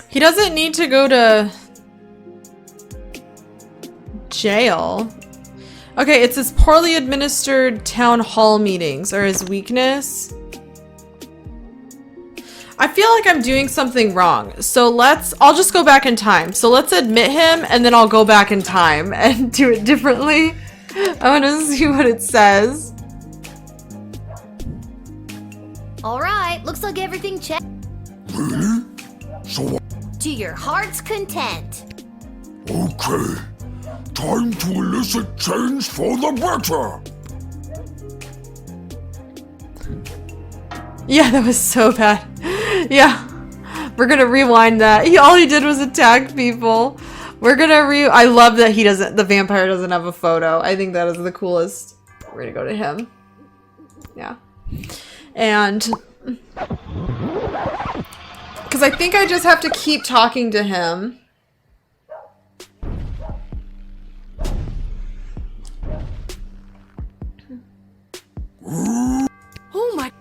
He doesn't need to go to jail. Okay, it's his poorly administered town hall meetings or his weakness. I feel like I'm doing something wrong. So I'll just go back in time. So let's admit him and then I'll go back in time and do it differently. I want to see what it says. All right, looks like everything checked. Really? So, To your heart's content. okay. Time to elicit change for the better. Yeah, that was so bad. Yeah, we're gonna rewind that. All he did was attack people. We're gonna I love that the vampire doesn't have a photo. I think that is the coolest. We're gonna go to him. Yeah. And because I think I just have to keep talking to him. Oh my.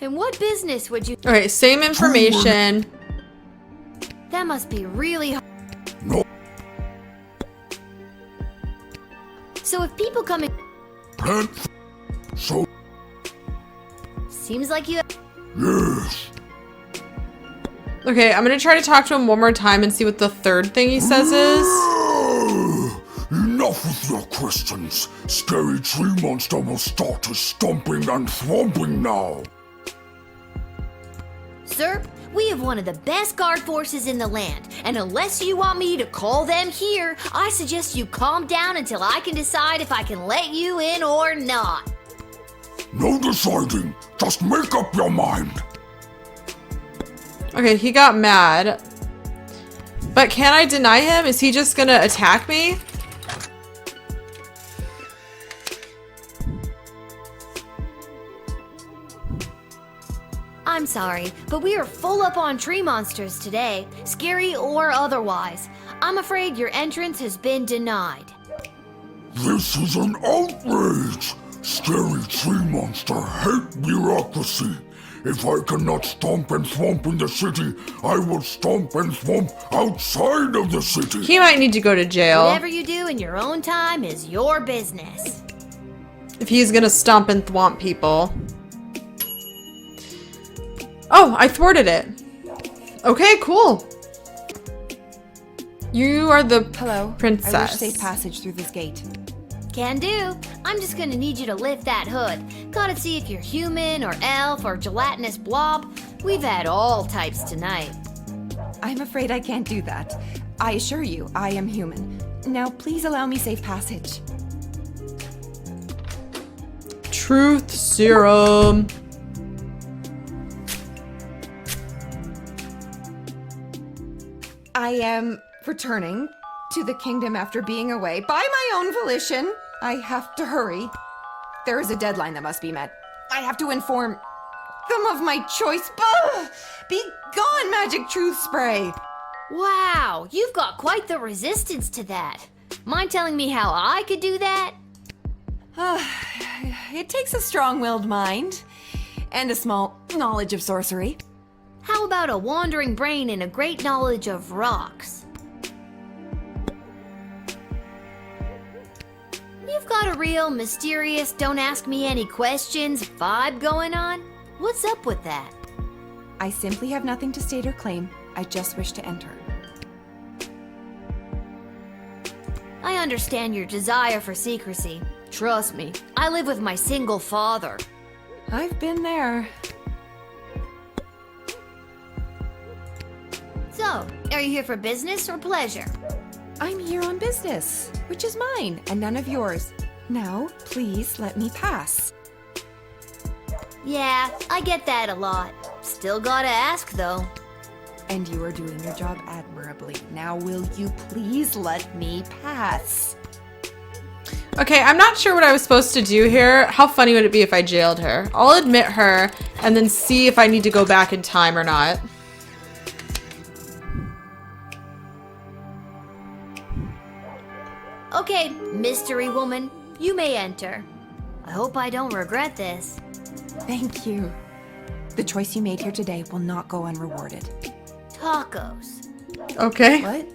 And what business would you? Okay, same information. That must be really hard. No. So if people come in. Plant. So, Seems like you. yes. Okay, I'm gonna try to talk to him one more time and see what the third thing he says is. Enough with your questions. Scary tree monster will start his stomping and thwomping now. Sir, we have one of the best guard forces in the land, and unless you want me to call them here, I suggest you calm down until I can decide if I can let you in or not. No deciding. Just make up your mind. Okay, he got mad. But can I deny him? Is he just gonna attack me? I'm sorry, but we are full up on tree monsters today, scary or otherwise. I'm afraid your entrance has been denied. This is an outrage. Scary tree monster hate bureaucracy. If I cannot stomp and thwomp in the city, I will stomp and thwomp outside of the city. He might need to go to jail. Whatever you do in your own time is your business. If he's gonna stomp and thwomp people. Oh, I thwarted it. Okay, cool. You are the princess. I wish safe passage through this gate. Can do. I'm just gonna need you to lift that hood. Gotta see if you're human or elf or gelatinous blob. We've had all types tonight. I'm afraid I can't do that. I assure you, I am human. Now, please allow me safe passage. Truth serum. I am returning to the kingdom after being away by my own volition. I have to hurry. There is a deadline that must be met. I have to inform them of my choice. Be gone, magic truth spray. Wow, you've got quite the resistance to that. Mind telling me how I could do that? It takes a strong-willed mind and a small knowledge of sorcery. How about a wandering brain and a great knowledge of rocks? You've got a real mysterious, don't ask me any questions vibe going on. What's up with that? I simply have nothing to state or claim. I just wish to enter. I understand your desire for secrecy. Trust me, I live with my single father. I've been there. So, are you here for business or pleasure? I'm here on business, which is mine and none of yours. Now, please let me pass. Yeah, I get that a lot. Still gotta ask though. And you are doing your job admirably. Now will you please let me pass? Okay, I'm not sure what I was supposed to do here. How funny would it be if I jailed her? I'll admit her and then see if I need to go back in time or not. Okay, mystery woman, you may enter. I hope I don't regret this. Thank you. The choice you made here today will not go unrewarded. Tacos. Okay. What?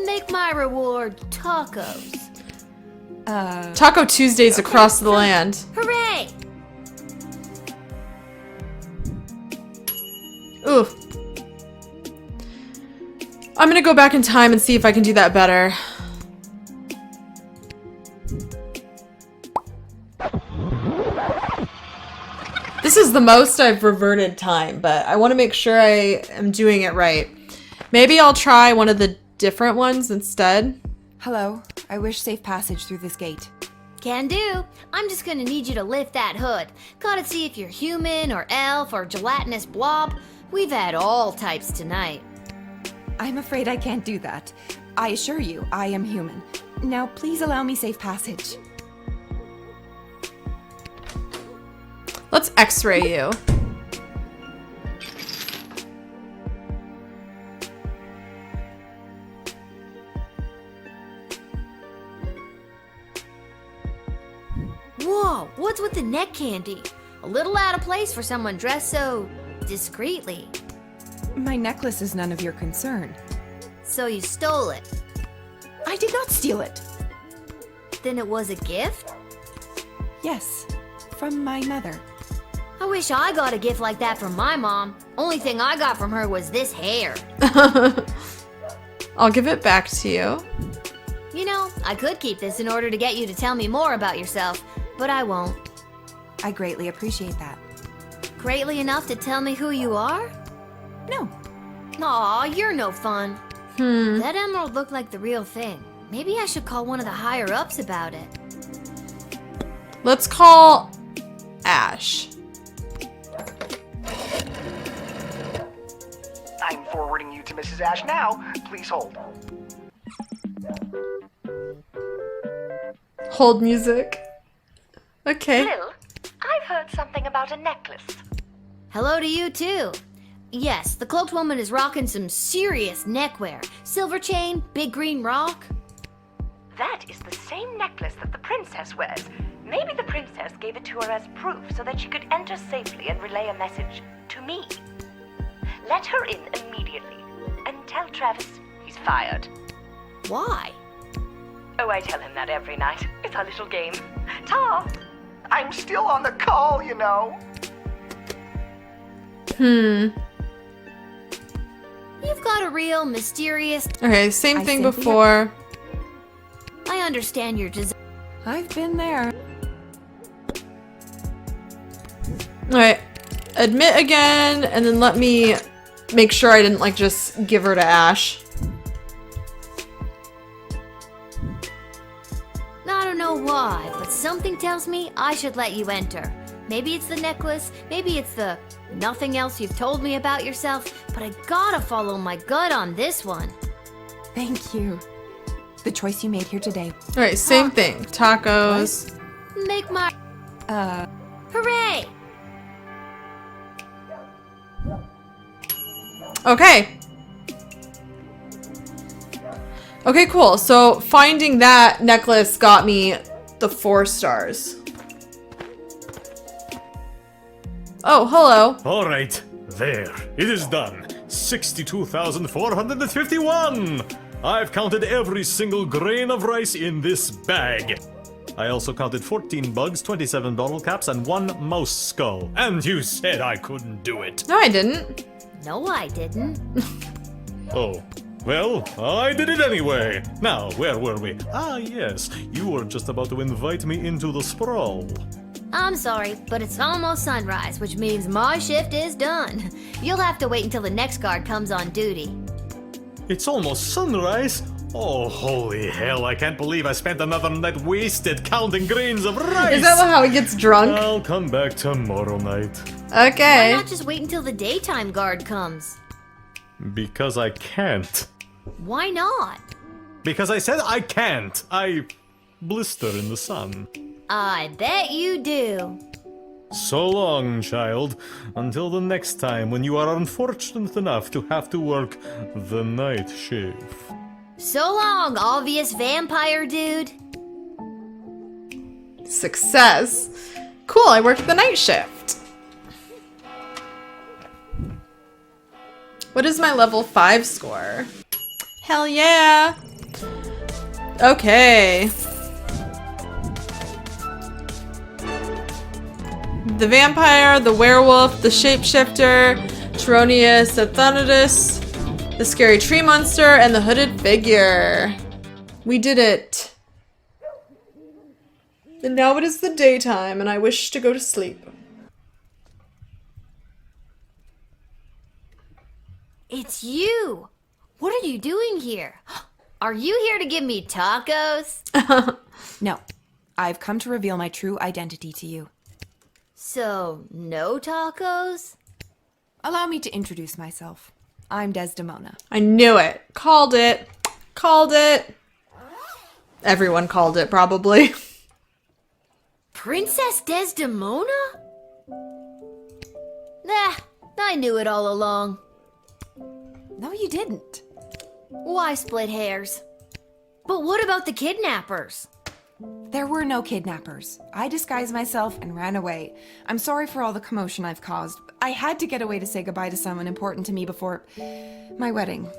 Make my reward tacos. Taco Tuesdays across the land. Hooray! Ooh. I'm gonna go back in time and see if I can do that better. This is the most I've reverted time, but I want to make sure I am doing it right. Maybe I'll try one of the different ones instead. Hello. I wish safe passage through this gate. Can do. I'm just gonna need you to lift that hood. Gotta see if you're human or elf or gelatinous blob. We've had all types tonight. I'm afraid I can't do that. I assure you, I am human. Now please allow me safe passage. Let's x-ray you. Whoa, what's with the neck candy? A little out of place for someone dressed so discreetly. My necklace is none of your concern. So you stole it. I did not steal it. Then it was a gift? Yes, from my mother. I wish I got a gift like that from my mom. Only thing I got from her was this hair. I'll give it back to you. You know, I could keep this in order to get you to tell me more about yourself, but I won't. I greatly appreciate that. Greatly enough to tell me who you are? No. Aw, you're no fun. That emerald looked like the real thing. Maybe I should call one of the higher-ups about it. Let's call Ash. I'm forwarding you to Mrs. Ash now. Please hold. Hold music. Okay. Lil, I've heard something about a necklace. Hello to you, too. Yes, the cloaked woman is rocking some serious neckwear. Silver chain, big green rock. That is the same necklace that the princess wears. Maybe the princess gave it to her as proof so that she could enter safely and relay a message to me. Let her in immediately and tell Travis he's fired. Why? Oh, I tell him that every night. It's our little game. Ta! I'm still on the call, you know. You've got a real mysterious... Okay, same thing before. I understand your desire. I've been there. Alright. Admit again, and then let me make sure I didn't, like, just give her to Ash. I don't know why, but something tells me I should let you enter. Maybe it's the necklace, maybe it's the nothing else you've told me about yourself, but I gotta follow my gut on this one. Thank you. The choice you made here today. Alright, same thing. Tacos. Make my... Hooray! Okay. Okay, cool. So finding that necklace got me the 4 stars. Oh, hello. All right, there. It is done. 62,451. I've counted every single grain of rice in this bag. I also counted 14 bugs, 27 bottle caps, and 1 mouse skull. And you said I couldn't do it. No, I didn't. No, I didn't. Oh. Well, I did it anyway. Now, where were we? Ah, yes. You were just about to invite me into the Sprawl. I'm sorry, but it's almost sunrise, which means my shift is done. You'll have to wait until the next guard comes on duty. It's almost sunrise? Oh, holy hell, I can't believe I spent another night wasted counting grains of rice! Is that how he gets drunk? I'll come back tomorrow night. Okay. Why not just wait until the daytime guard comes? Because I can't. Why not? Because I said I can't. I blister in the sun. I bet you do. So long, child, until the next time when you are unfortunate enough to have to work the night shift. So long, obvious vampire dude. Success. Cool, I worked the night shift. What is my level 5 score? Hell yeah. Okay. The vampire, the werewolf, the shapeshifter, Tronius Athanatus, the scary tree monster, and the hooded figure. We did it. And now it is the daytime, and I wish to go to sleep. It's you. What are you doing here? Are you here to give me tacos? No. I've come to reveal my true identity to you. So, no tacos? Allow me to introduce myself. I'm Desdemona. I knew it. Called it. Called it. Everyone called it, probably. Princess Desdemona? Nah, I knew it all along. No, you didn't. Why split hairs? But what about the kidnappers? There were no kidnappers. I disguised myself and ran away. I'm sorry for all the commotion I've caused. I had to get away to say goodbye to someone important to me before my wedding.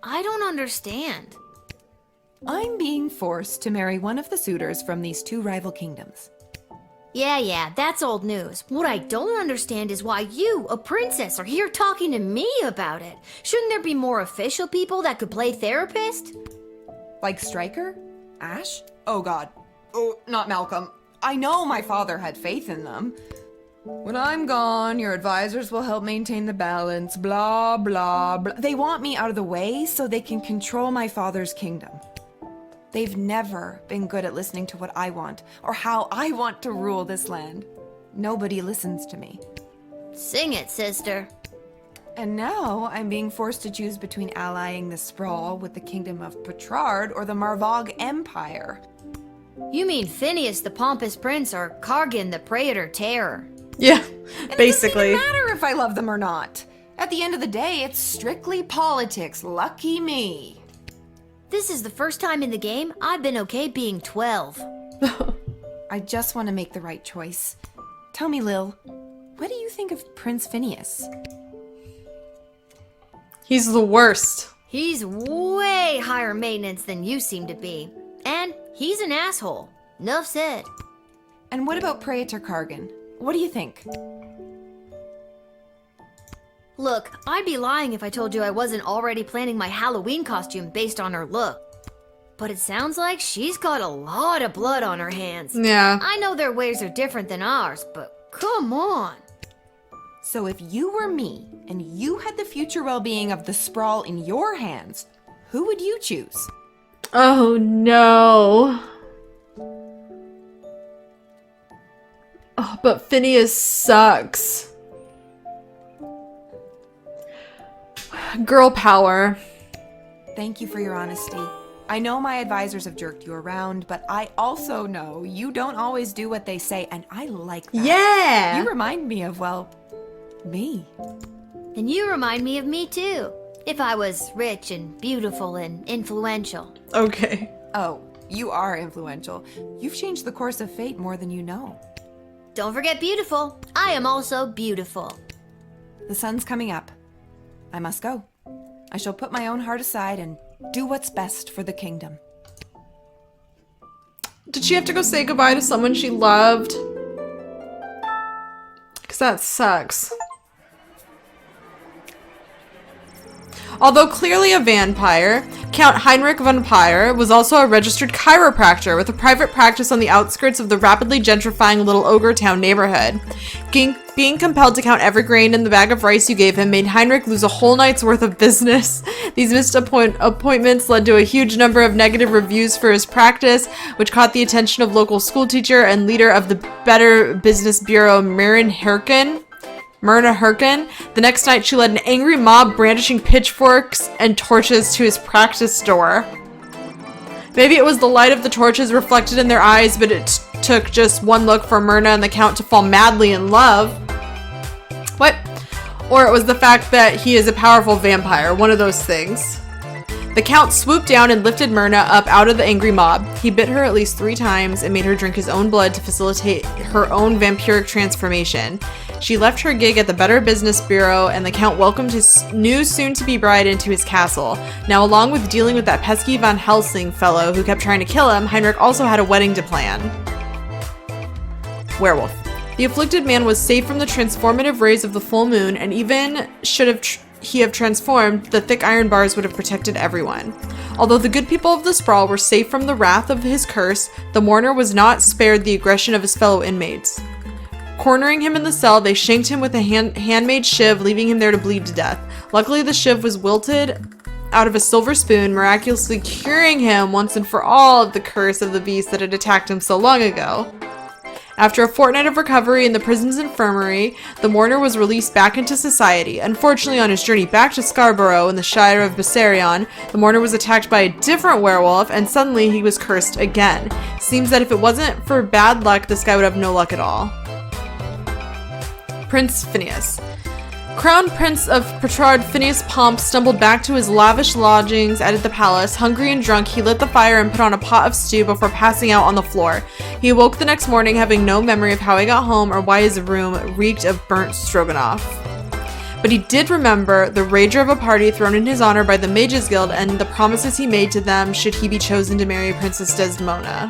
I don't understand. I'm being forced to marry one of the suitors from these two rival kingdoms. Yeah, that's old news. What I don't understand is why you, a princess, are here talking to me about it. Shouldn't there be more official people that could play therapist? Like Stryker? Ash? Oh god. Oh, not Malcolm. I know my father had faith in them. When I'm gone, your advisors will help maintain the balance, blah, blah, blah. They want me out of the way so they can control my father's kingdom. They've never been good at listening to what I want, or how I want to rule this land. Nobody listens to me. Sing it, sister. And now I'm being forced to choose between allying the Sprawl with the kingdom of Petrard or the Marvog Empire. You mean Phineas the Pompous Prince or Kargan the Praetor Terror? Yeah, and basically. It doesn't even matter if I love them or not. At the end of the day, it's strictly politics. Lucky me. This is the first time in the game I've been okay being 12. I just want to make the right choice. Tell me, Lil, what do you think of Prince Phineas? He's the worst. He's way higher maintenance than you seem to be. And he's an asshole. Nuff said. And what about Praetor Kargan? What do you think? Look, I'd be lying if I told you I wasn't already planning my Halloween costume based on her look. But it sounds like she's got a lot of blood on her hands. Yeah. I know their ways are different than ours, but come on. So if you were me, and you had the future well-being of the Sprawl in your hands, who would you choose? Oh no. Oh, but Phineas sucks. Girl power. Thank you for your honesty. I know my advisors have jerked you around, but I also know you don't always do what they say, and I like that. Yeah! You remind me of, well, me. And you remind me of me too. If I was rich and beautiful and influential. Okay. Oh, you are influential. You've changed the course of fate more than you know. Don't forget beautiful. I am also beautiful. The sun's coming up. I must go. I shall put my own heart aside and do what's best for the kingdom. Did she have to go say goodbye to someone she loved? Because that sucks. Although clearly a vampire, Count Heinrich von Pyre was also a registered chiropractor with a private practice on the outskirts of the rapidly gentrifying Little Ogre Town neighborhood. Being compelled to count every grain in the bag of rice you gave him made Heinrich lose a whole night's worth of business. These missed appointments led to a huge number of negative reviews for his practice, which caught the attention of local schoolteacher and leader of the Better Business Bureau, Marin Herkin. Myrna Herkin. The next night, she led an angry mob brandishing pitchforks and torches to his practice door. Maybe it was the light of the torches reflected in their eyes, but it took just one look for Myrna and the Count to fall madly in love. What? Or it was the fact that he is a powerful vampire, one of those things. The Count swooped down and lifted Myrna up out of the angry mob. He bit her at least 3 times and made her drink his own blood to facilitate her own vampiric transformation. She left her gig at the Better Business Bureau, and the Count welcomed his new soon-to-be bride into his castle. Now, along with dealing with that pesky Van Helsing fellow who kept trying to kill him, Heinrich also had a wedding to plan. Werewolf. The afflicted man was safe from the transformative rays of the full moon, and even should he have transformed, the thick iron bars would have protected everyone. Although the good people of the Sprawl were safe from the wrath of his curse, the mourner was not spared the aggression of his fellow inmates. Cornering him in the cell, they shanked him with a handmade shiv, leaving him there to bleed to death. Luckily, the shiv was wilted out of a silver spoon, miraculously curing him once and for all of the curse of the beast that had attacked him so long ago. After a fortnight of recovery in the prison's infirmary, the mourner was released back into society. Unfortunately, on his journey back to Scarborough in the Shire of Bessarion, the mourner was attacked by a different werewolf, and suddenly he was cursed again. Seems that if it wasn't for bad luck, this guy would have no luck at all. Prince Phineas. Crown Prince of Petrard, Phineas Pomp stumbled back to his lavish lodgings at the palace. Hungry and drunk, he lit the fire and put on a pot of stew before passing out on the floor. He awoke the next morning having no memory of how he got home or why his room reeked of burnt stroganoff. But he did remember the rager of a party thrown in his honor by the Mages Guild and the promises he made to them should he be chosen to marry Princess Desdemona.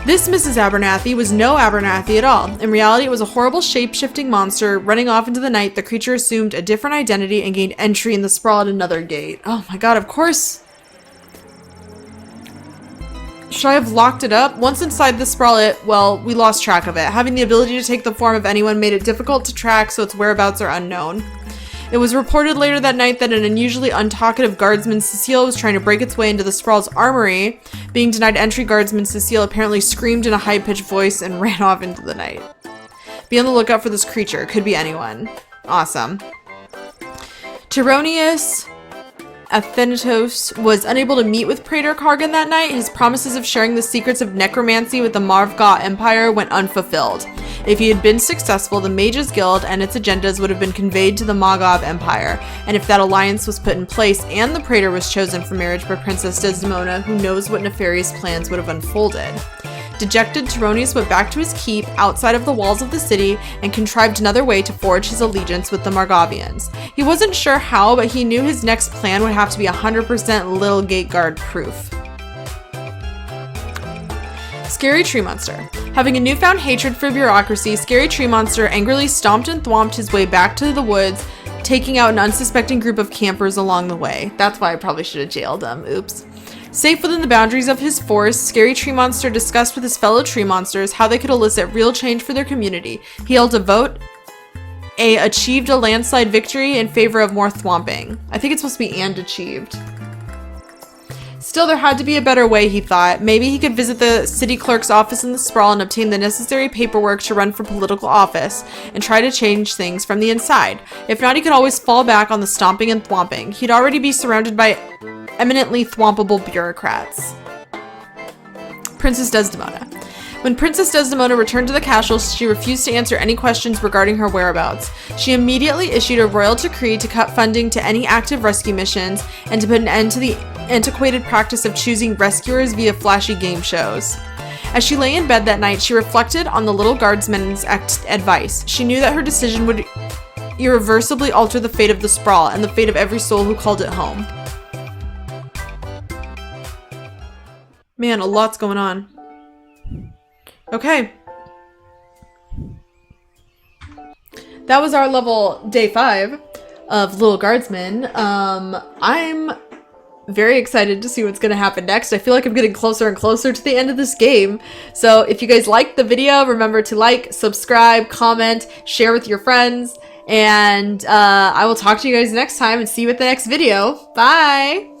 This Mrs. Abernathy was no Abernathy at all. In reality, it was a horrible shape-shifting monster. Running off into the night, the creature assumed a different identity and gained entry in the Sprawl at another gate. Oh my god, of course. Should I have locked it up? Once inside the Sprawl, we lost track of it. Having the ability to take the form of anyone made it difficult to track, so its whereabouts are unknown. It was reported later that night that an unusually untalkative guardsman, Cecile, was trying to break its way into the Sprawl's armory. Being denied entry, guardsman Cecile apparently screamed in a high-pitched voice and ran off into the night. Be on the lookout for this creature. Could be anyone. Awesome. Tyronius Athanatos was unable to meet with Praetor Kargan that night. His promises of sharing the secrets of necromancy with the Marvga Empire went unfulfilled. If he had been successful, the Mages Guild and its agendas would have been conveyed to the Magov Empire, and if that alliance was put in place and the Praetor was chosen for marriage by Princess Desdemona, who knows what nefarious plans would have unfolded. Dejected, Tyronius went back to his keep outside of the walls of the city and contrived another way to forge his allegiance with the Margovians. He wasn't sure how, but he knew his next plan would have to be 100% Little Gate Guard proof. Scary Tree Monster. Having a newfound hatred for bureaucracy, Scary Tree Monster angrily stomped and thwomped his way back to the woods, taking out an unsuspecting group of campers along the way. That's why I probably should have jailed him. Oops. Safe within the boundaries of his forest, Scary Tree Monster discussed with his fellow tree monsters how they could elicit real change for their community. He held a vote, achieved a landslide victory in favor of more thwomping. I think it's supposed to be and achieved. Still, there had to be a better way, he thought. Maybe he could visit the city clerk's office in the Sprawl and obtain the necessary paperwork to run for political office and try to change things from the inside. If not, he could always fall back on the stomping and thwomping. He'd already be surrounded by eminently thwompable bureaucrats. Princess Desdemona. When Princess Desdemona returned to the castle, she refused to answer any questions regarding her whereabouts. She immediately issued a royal decree to cut funding to any active rescue missions and to put an end to the antiquated practice of choosing rescuers via flashy game shows. As she lay in bed that night, she reflected on the Lil Guardsman's advice. She knew that her decision would irreversibly alter the fate of the Sprawl and the fate of every soul who called it home. Man, a lot's going on. Okay. That was our level day 5 of Lil Guardsman. I'm very excited to see what's going to happen next. I feel like I'm getting closer and closer to the end of this game. So if you guys liked the video, remember to like, subscribe, comment, share with your friends. And I will talk to you guys next time and see you at the next video. Bye!